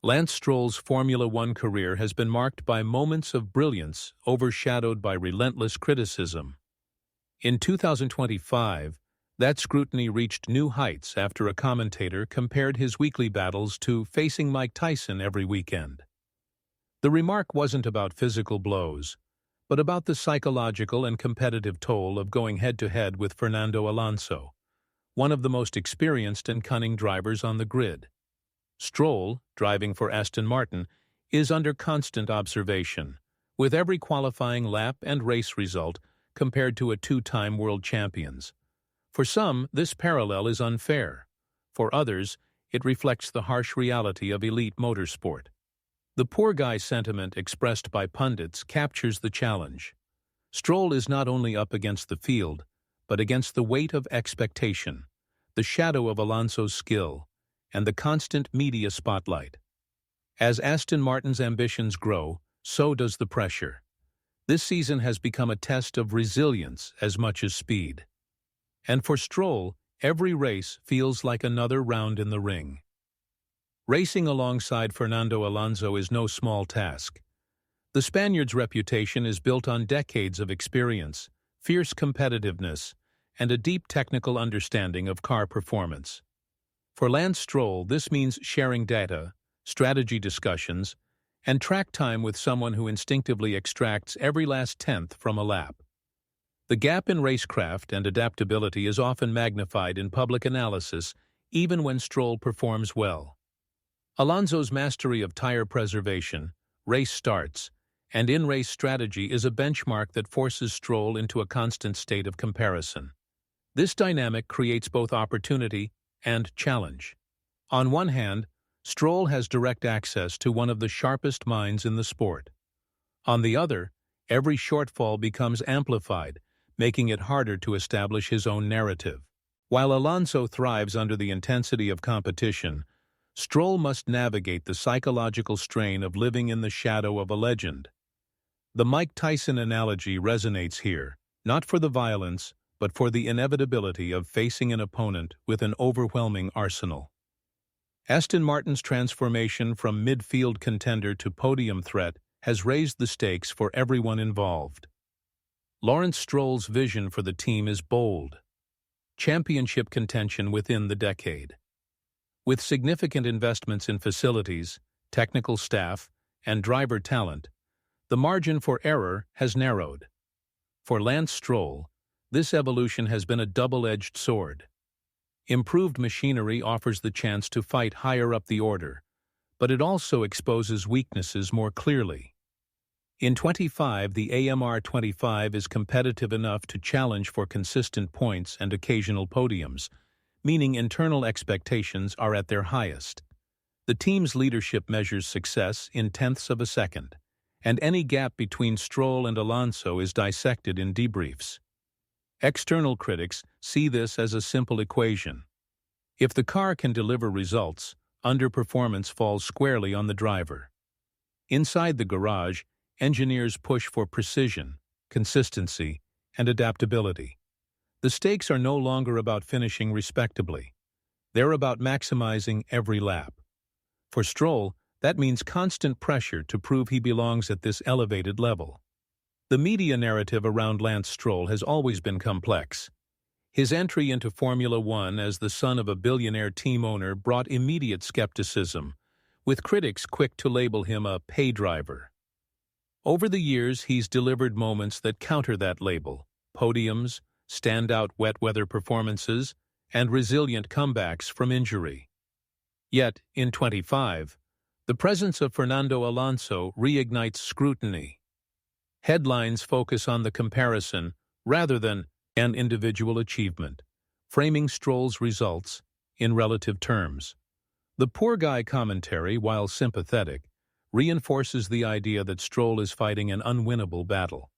Lance Stroll's Formula One career has been marked by moments of brilliance overshadowed by relentless criticism. In 2025, that scrutiny reached new heights after a commentator compared his weekly battles to facing Mike Tyson every weekend. The remark wasn't about physical blows, but about the psychological and competitive toll of going head-to-head with Fernando Alonso, one of the most experienced and cunning drivers on the grid. Stroll, driving for Aston Martin, is under constant observation, with every qualifying lap and race result compared to a two-time world champions. For some, this parallel is unfair. For others, it reflects the harsh reality of elite motorsport. The poor guy sentiment expressed by pundits captures the challenge. Stroll is not only up against the field, but against the weight of expectation, the shadow of Alonso's skill, and the constant media spotlight. As Aston Martin's ambitions grow, so does the pressure. This season has become a test of resilience as much as speed. And for Stroll, every race feels like another round in the ring. Racing alongside Fernando Alonso is no small task. The Spaniard's reputation is built on decades of experience, fierce competitiveness, and a deep technical understanding of car performance. For Lance Stroll, this means sharing data, strategy discussions, and track time with someone who instinctively extracts every last tenth from a lap. The gap in racecraft and adaptability is often magnified in public analysis, even when Stroll performs well. Alonso's mastery of tire preservation, race starts, and in-race strategy is a benchmark that forces Stroll into a constant state of comparison. This dynamic creates both opportunity and challenge. On one hand, Stroll has direct access to one of the sharpest minds in the sport. On the other, every shortfall becomes amplified, making it harder to establish his own narrative. While Alonso thrives under the intensity of competition, Stroll must navigate the psychological strain of living in the shadow of a legend. The Mike Tyson analogy resonates here, not for the violence, but for the inevitability of facing an opponent with an overwhelming arsenal. Aston Martin's transformation from midfield contender to podium threat has raised the stakes for everyone involved. Lawrence Stroll's vision for the team is bold: championship contention within the decade. With significant investments in facilities, technical staff, and driver talent, the margin for error has narrowed. For Lance Stroll, this evolution has been a double-edged sword. Improved machinery offers the chance to fight higher up the order, but it also exposes weaknesses more clearly. In 25, the AMR 25 is competitive enough to challenge for consistent points and occasional podiums, meaning internal expectations are at their highest. The team's leadership measures success in tenths of a second, and any gap between Stroll and Alonso is dissected in debriefs. External critics see this as a simple equation. If the car can deliver results, underperformance falls squarely on the driver. Inside the garage, engineers push for precision, consistency, and adaptability. The stakes are no longer about finishing respectably. They're about maximizing every lap. For Stroll, that means constant pressure to prove he belongs at this elevated level. The media narrative around Lance Stroll has always been complex. His entry into Formula One as the son of a billionaire team owner brought immediate skepticism, with critics quick to label him a pay driver. Over the years, he's delivered moments that counter that label: podiums, standout wet-weather performances, and resilient comebacks from injury. Yet, in 25, the presence of Fernando Alonso reignites scrutiny. Headlines focus on the comparison rather than an individual achievement, framing Stroll's results in relative terms. The poor guy commentary, while sympathetic, reinforces the idea that Stroll is fighting an unwinnable battle.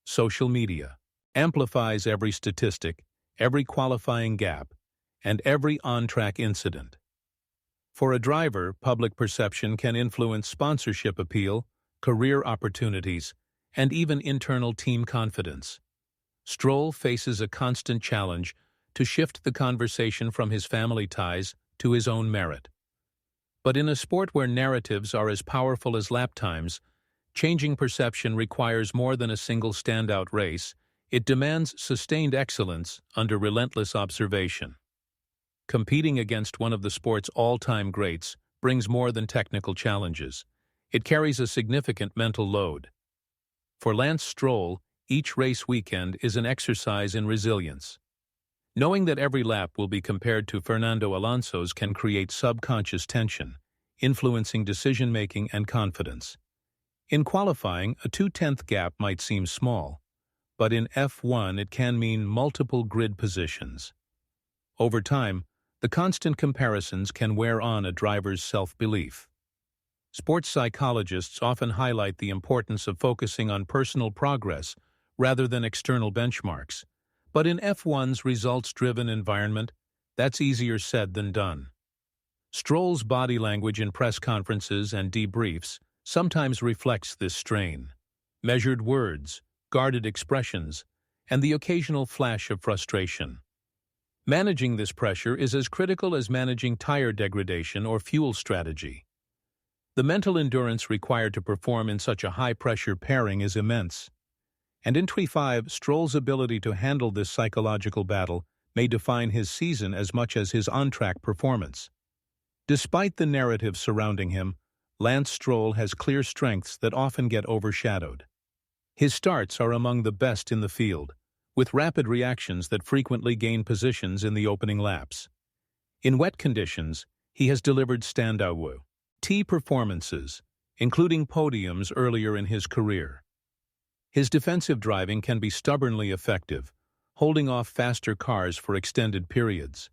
Social media amplifies every statistic, every qualifying gap, and every on-track incident. For a driver, public perception can influence sponsorship appeal, career opportunities, and even internal team confidence. Stroll faces a constant challenge to shift the conversation from his family ties to his own merit. But in a sport where narratives are as powerful as lap times, changing perception requires more than a single standout race. It demands sustained excellence under relentless observation. Competing against one of the sport's all-time greats brings more than technical challenges. It carries a significant mental load. For Lance Stroll, each race weekend is an exercise in resilience. Knowing that every lap will be compared to Fernando Alonso's can create subconscious tension, influencing decision-making and confidence. In qualifying, a 0.2 gap might seem small, but in F1 it can mean multiple grid positions. Over time, the constant comparisons can wear on a driver's self-belief. Sports psychologists often highlight the importance of focusing on personal progress rather than external benchmarks. But in F1's results-driven environment, that's easier said than done. Stroll's body language in press conferences and debriefs sometimes reflects this strain. Measured words, guarded expressions, and the occasional flash of frustration. Managing this pressure is as critical as managing tire degradation or fuel strategy. The mental endurance required to perform in such a high-pressure pairing is immense. And in 2025, Stroll's ability to handle this psychological battle may define his season as much as his on-track performance. Despite the narrative surrounding him, Lance Stroll has clear strengths that often get overshadowed. His starts are among the best in the field, with rapid reactions that frequently gain positions in the opening laps. In wet conditions, he has delivered standout performances, including podiums earlier in his career. His defensive driving can be stubbornly effective, holding off faster cars for extended periods.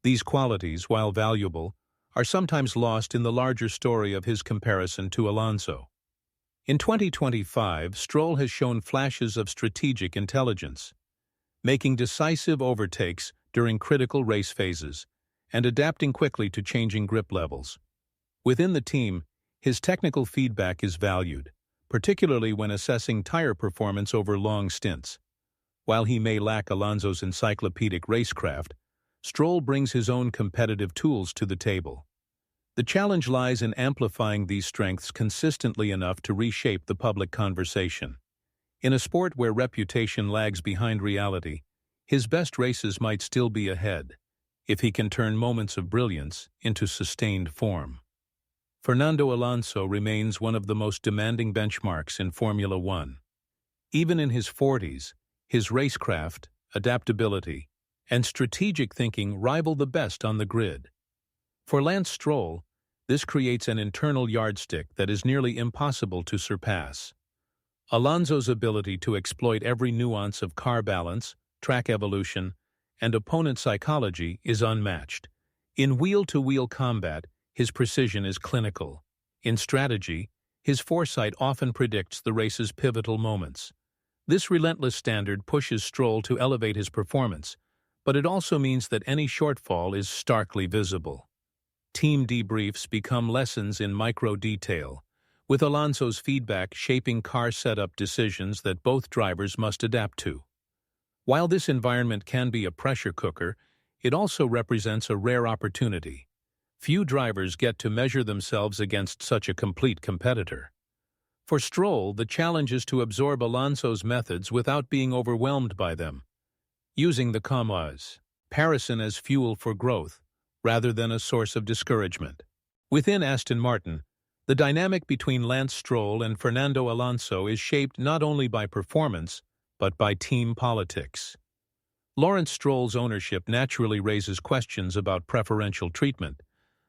These qualities, while valuable, are sometimes lost in the larger story of his comparison to Alonso. In 2025, Stroll has shown flashes of strategic intelligence, making decisive overtakes during critical race phases and adapting quickly to changing grip levels. Within the team, his technical feedback is valued, particularly when assessing tire performance over long stints. While he may lack Alonso's encyclopedic racecraft, Stroll brings his own competitive tools to the table. The challenge lies in amplifying these strengths consistently enough to reshape the public conversation. In a sport where reputation lags behind reality, his best races might still be ahead, if he can turn moments of brilliance into sustained form. Fernando Alonso remains one of the most demanding benchmarks in Formula One. Even in his 40s, his racecraft, adaptability, and strategic thinking rival the best on the grid. For Lance Stroll, this creates an internal yardstick that is nearly impossible to surpass. Alonso's ability to exploit every nuance of car balance, track evolution, and opponent psychology is unmatched. In wheel-to-wheel combat, his precision is clinical. In strategy, his foresight often predicts the race's pivotal moments. This relentless standard pushes Stroll to elevate his performance, but it also means that any shortfall is starkly visible. Team debriefs become lessons in micro-detail, with Alonso's feedback shaping car setup decisions that both drivers must adapt to. While this environment can be a pressure cooker, it also represents a rare opportunity. Few drivers get to measure themselves against such a complete competitor. For Stroll, the challenge is to absorb Alonso's methods without being overwhelmed by them, using the comparison as fuel for growth, rather than a source of discouragement. Within Aston Martin, the dynamic between Lance Stroll and Fernando Alonso is shaped not only by performance, but by team politics. Lawrence Stroll's ownership naturally raises questions about preferential treatment,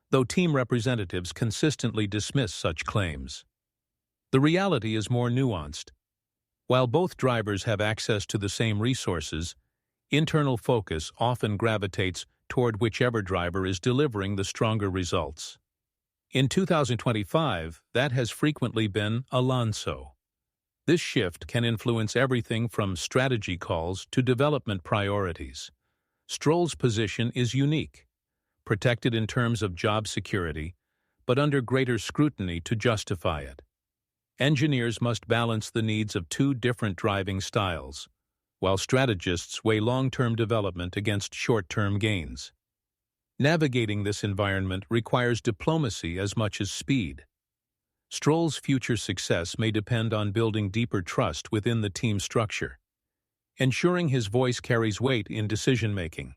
though team representatives consistently dismiss such claims. The reality is more nuanced. While both drivers have access to the same resources, internal focus often gravitates toward whichever driver is delivering the stronger results. In 2025, that has frequently been Alonso. This shift can influence everything from strategy calls to development priorities. Stroll's position is unique, protected in terms of job security, but under greater scrutiny to justify it. Engineers must balance the needs of two different driving styles, while strategists weigh long-term development against short-term gains. Navigating this environment requires diplomacy as much as speed. Stroll's future success may depend on building deeper trust within the team structure, ensuring his voice carries weight in decision-making.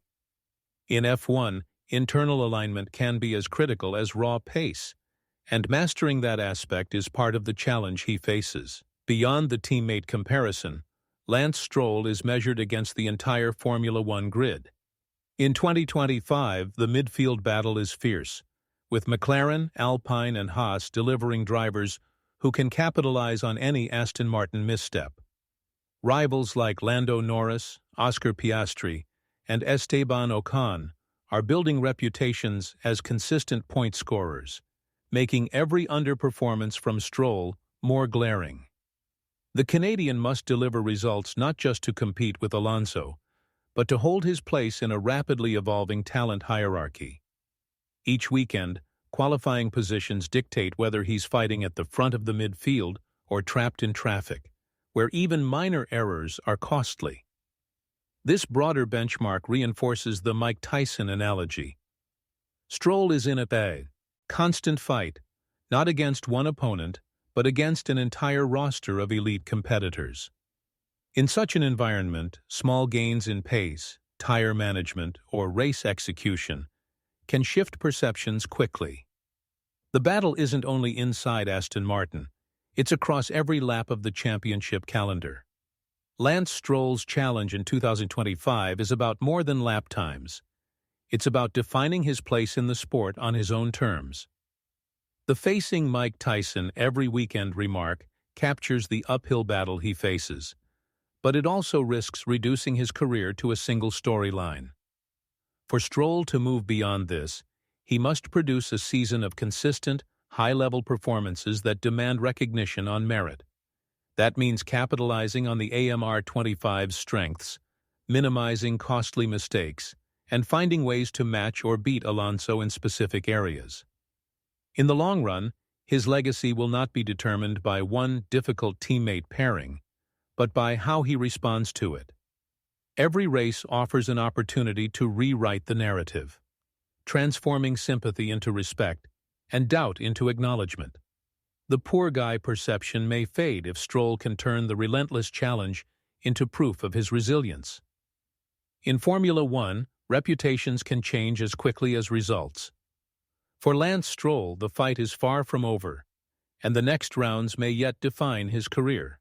In F1, internal alignment can be as critical as raw pace, and mastering that aspect is part of the challenge he faces. Beyond the teammate comparison, Lance Stroll is measured against the entire Formula One grid. In 2025, the midfield battle is fierce, with McLaren, Alpine, and Haas delivering drivers who can capitalize on any Aston Martin misstep. Rivals like Lando Norris, Oscar Piastri, and Esteban Ocon are building reputations as consistent point scorers, making every underperformance from Stroll more glaring. The Canadian must deliver results not just to compete with Alonso, but to hold his place in a rapidly evolving talent hierarchy. Each weekend, qualifying positions dictate whether he's fighting at the front of the midfield or trapped in traffic, where even minor errors are costly. This broader benchmark reinforces the Mike Tyson analogy. Stroll is in a constant fight, not against one opponent, but against an entire roster of elite competitors. In such an environment, small gains in pace, tire management, or race execution can shift perceptions quickly. The battle isn't only inside Aston Martin, it's across every lap of the championship calendar. Lance Stroll's challenge in 2025 is about more than lap times. It's about defining his place in the sport on his own terms. The "facing Mike Tyson every weekend" remark captures the uphill battle he faces, but it also risks reducing his career to a single storyline. For Stroll to move beyond this, he must produce a season of consistent, high-level performances that demand recognition on merit. That means capitalizing on the AMR25's strengths, minimizing costly mistakes, and finding ways to match or beat Alonso in specific areas. In the long run, his legacy will not be determined by one difficult teammate pairing, but by how he responds to it. Every race offers an opportunity to rewrite the narrative, transforming sympathy into respect and doubt into acknowledgement. The poor guy perception may fade if Stroll can turn the relentless challenge into proof of his resilience. In Formula One, reputations can change as quickly as results. For Lance Stroll, the fight is far from over, and the next rounds may yet define his career.